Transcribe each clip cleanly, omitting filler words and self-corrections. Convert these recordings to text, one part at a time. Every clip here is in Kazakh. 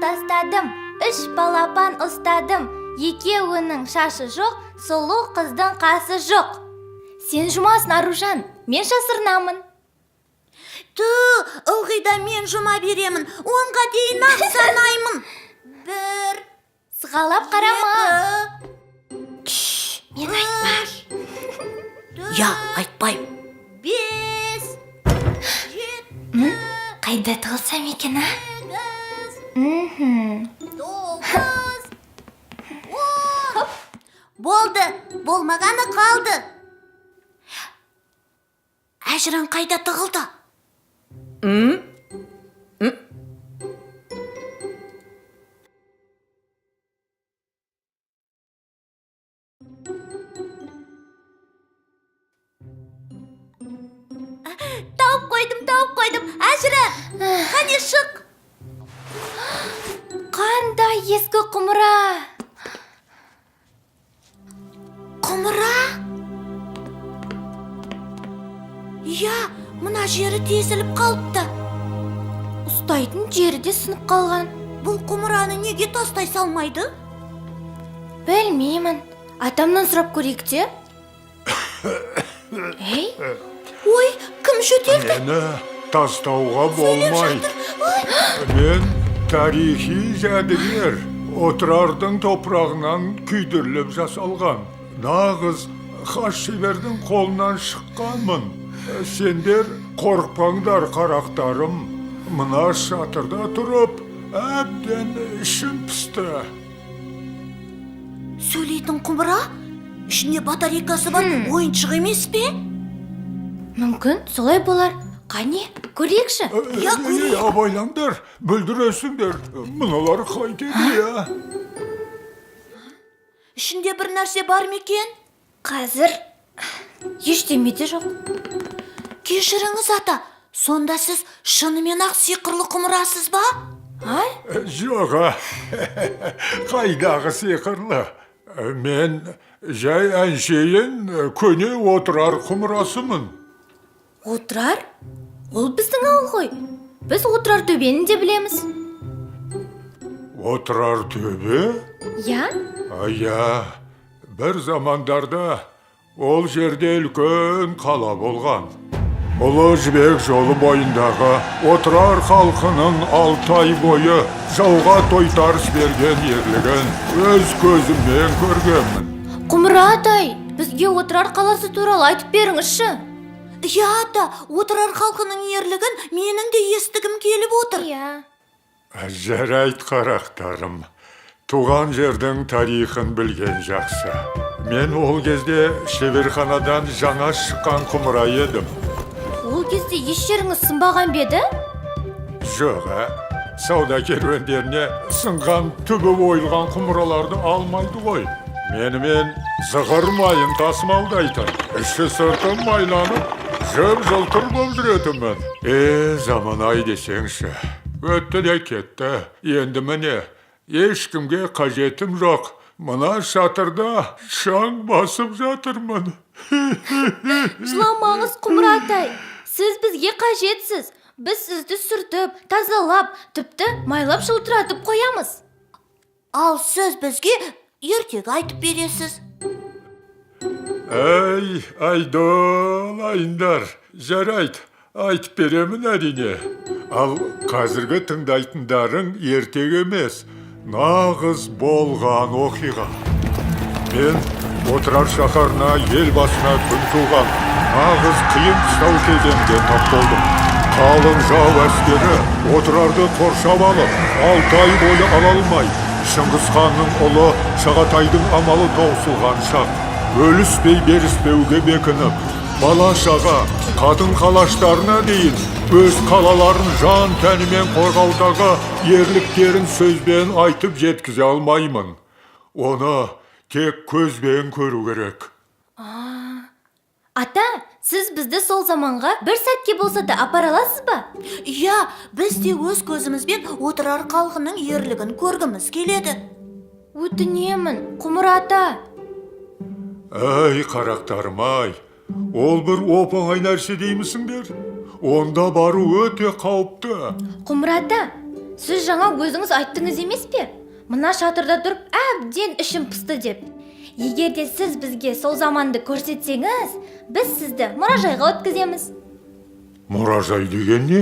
тастадым, 3 балапан ұстадым. Екеуінің шашы жоқ, сұлу қыздың қасы жоқ. Сен жұмасың, Аружан, мен жасырынамын. Ылғи да мен жұма беремін. 10-ға дейін ақ санаймын. 1, Сығалап қарама. 2, Мен айтпа. Я, айтпайым. 5, 7, Қайда тығылсам екен, 9, 10. Болды, болмағаны қалды. Әжірін қайда тығылды? Тауып қойдым, Әжірі, қане шық. Қандай ескі құмыра. Құмыра? Я, мына жері тесіліп қалыпты. Ұстайтын жері де сынып қалған. Бұл құмыраны неге тастай салмайды? Білмеймін. Атамнан сұрап көрейік те. Ей, Ой, кім жөтелді? Мені тастауға болмай. Мен тарихи жәдігер. Отырардың топырағынан күйдіріліп жасалған. Нағыз хас шебердің қолынан шыққанмын. Сендер қорықпаңдар, қарақтарым. Мына шатырда тұрып, әбден ішім пісті. Сөйлейтін құмыра? Ішінде батарейкасы бар ойыншық емес пе? мүмкін солай болар. Қане, көрейікші. Абайлаңдар, бүлдіресіңдер. Мұналар қайтеді, я. Ішінде бір нәрсе бар ма екен? Қазір ештеме де жоқ. Кешіріңіз, ата. Сонда сіз шынымен ақ сиқырлы құмырасыз ба? Жоға, қайдағы сиқырлы. Мен жай әншейін көне отырар құмырасымын. Отырар? Ол біздің ауыл ғой. Біз отырар төбені де білеміз. Отырар төбе? Я? Ая, бір замандарда ол жерде үлкен қала болған. Ұлы жібек жолы бойындағы отырар халқының 6 ай бойы жауға тойтарыс берген ерлігін өз көзіммен көргенмін. Құмыра атай, бізге отырар қаласы туралы айтып беріңізші. Я, ата, отырар халқының ерлігін менің де естігім келіп отыр. Я. Жарайт, қарақтарым. Туған жердің тарихын білген жақсы. Мен ол кезде шеберханадан жаңа шыққан құмыра едім. Ол кезде еш жеріңіз сынбаған беді? Жоға, сауда керуендеріне сынған түбі ойылған құмыраларды алмайды ғой. Менімен зығыр майын тасымалдайтын. Іші сыртым майланып, жып жылтыр болып жүретінмін. Заман-ай десеңші. Өтті де кетті. Енді міне, ешкімге қажетім жоқ. Мына шатырда шаң басып жатырмын. Жыламаңыз, Құмыра атай. Сіз бізге қажетсіз. Біз сізді сүртіп, тазалап, тіпті майлап жылтыратып қоямыз. Ал сіз бізге ертегі айтып бересіз. Әй, айдолайындар, жарайт, айтып беремін әрине. Ал қазіргі тыңдайтындарың ертек емес, нағыз болған оқиға. Мен отырар шаһарына ел басына күн туған, нағыз қиын қыстау кезеңде тап болдым. Қалың жау әскері отырарды қоршап алып, 6 ай бойы ала алмай, Шыңғыс ханның ұлы Шағатайдың амалы таусылған шақ. Өліспей беріспеуге бекініп, бала-шаға, қатын-қалаштарына дейін өз қалаларын жан тәнімен қорғаудағы ерліктерін сөзбен айтып жеткізе алмаймын. Оны тек көзбен көру керек. Ата, сіз бізді сол заманға бір сәтке болса да апара аласыз ба? Я, біз де өз көзімізбен отырар халқының ерлігін көргіміз келеді. Өтінемін, Құмыра ата. Әй, қарақтарым-ай, ол бір оп-оңай нәрсе деймісіңдер? Онда бару өте қауіпті. Құмыра ата, Сіз жаңа өзіңіз айттыңыз емес пе? Мына шатырда тұрып, әбден ішім пысты деп. Егер де сіз бізге сол заманды көрсетсеңіз, біз сізді мұражайға өткіземіз. Мұражай деген не?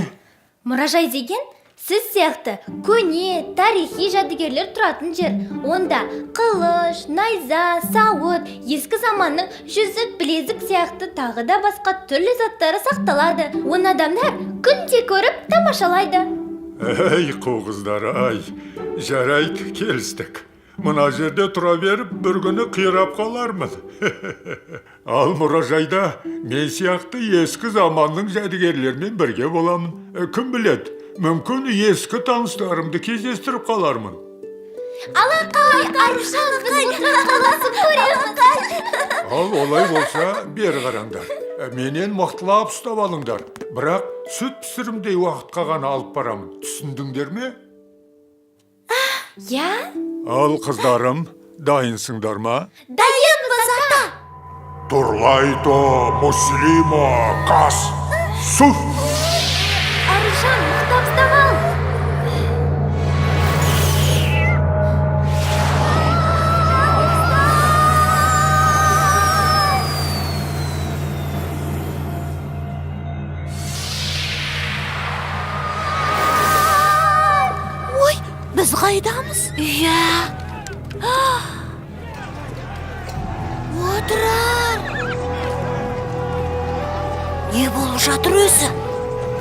Мұражай деген сіз сияқты көне, тарихи жәдігерлер тұратын жер. Онда қылыш, найза, сауыт, ескі заманның жүзік, білезік сияқты тағы да басқа түрлі заттары сақталады. Оны адамдар күнде көріп тамашалайды. Ей қоғыздар, ай, жарайды, келістік. Мына жерде тұра беріп, бір күні қирап қалармын. Ал мұражайда мен сияқты ескі заманның жәдігерлермен бірге боламын. Кім біледі, мүмкін ескі таныстарымды кездестіріп қалармын. Алақай, Арушан, біз отырып қаласын көреміз. Ал олай болса, бері қараңдар. Менен мықтылап ұстап алыңдар. Бірақ сүт пісірімдей уақытқа ғана алып барамын. Түсіндіңдер ме? Я? Ал қыздарым, дайынсыңдар ма? Дайынбыз, ата. Турлайто, Муслимо, Кас, Суф! Арушан, мықтап ұстап ал. Ой, біз қайдамыз? Иә. Отырар. Не болып жатыр өзі?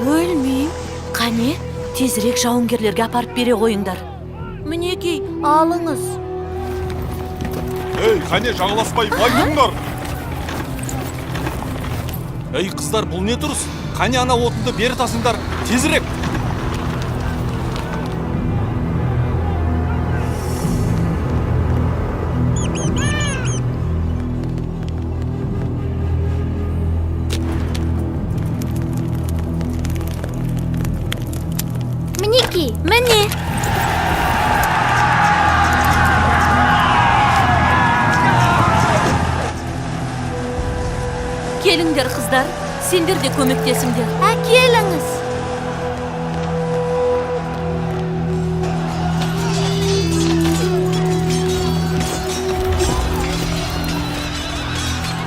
Білмеймін. Қане, тезірек жауынгерлерге апарып бере қойыңдар. Мінекей, алыңыз. Ей, қане жағаласпай байтыңдар. Ей, қыздар, бұл не тұрыс? Қане ана отынды бері тасыңдар, тезірек. Мінекей, Міне. Келіңдер, қыздар. Сендер де көмектесіңдер. Келіңіз.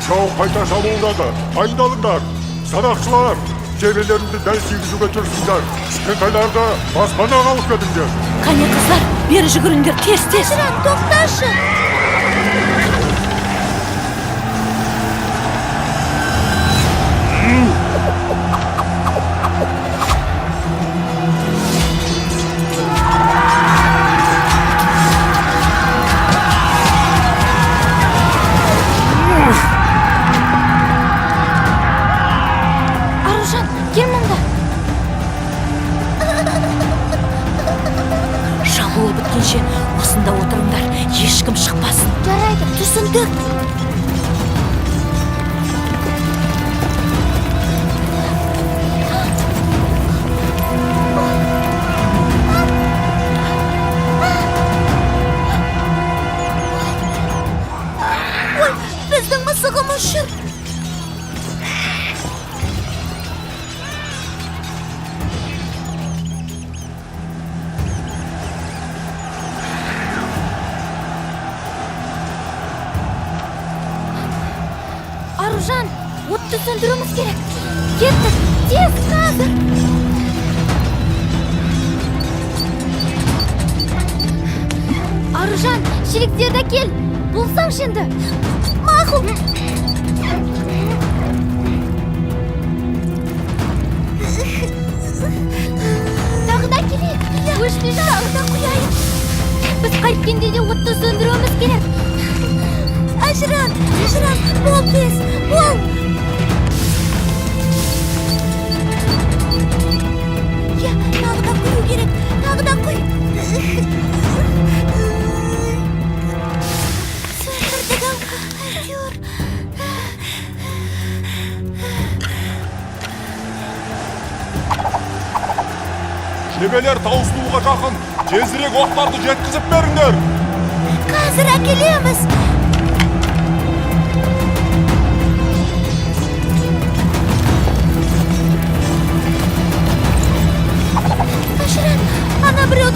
Жау қайта шабуылдады. Айналыңдар. Садақшылар, жебелеріңді дәл тигізуге тұрсыңдар. Кішкентайларды баспанаға алып кетіңдер. Қане, қыздар, бері жүгіріңдер, тез-тез. Тоқташы. Арушан, кел мұнда. Шабуыл біткенше осында отырыңдар, ешкім шықпасын. Жарайды. Түсіндік. Ой, біздің мысығымыз жүр. Аружан, отты сөндіруіміз керек. Кеттік, тез, қазір. Аружан, шелектерді кел. Болсаңшы енді. Мақұл. Тағы да келейік. Өшпей тағы да құяйық. Біз қайткенде де отты сөндіруіміз керек. Ажыран, бол тез, бол. Я, тағы да құю керек, тағы да құй. Сөндірдік-ау, әйтеуір. Жебелер таусылуға жақын, тезірек оқтарды жеткізіп беріңдер. Қазір әкелеміз. Ажыран, ана біреу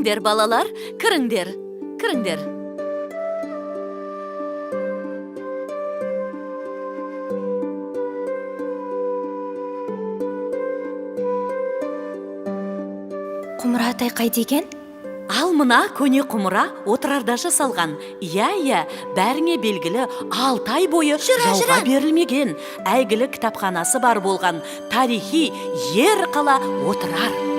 Кіріңдер, балалар, кіріңдер. Құмыра атай қайда екен? Ал мына көне құмыра отырарда жасалған. Иә, бәріңе белгілі 6 ай бойы жауға берілмеген, әйгілі кітапханасы бар болған тарихи ер қала отырар.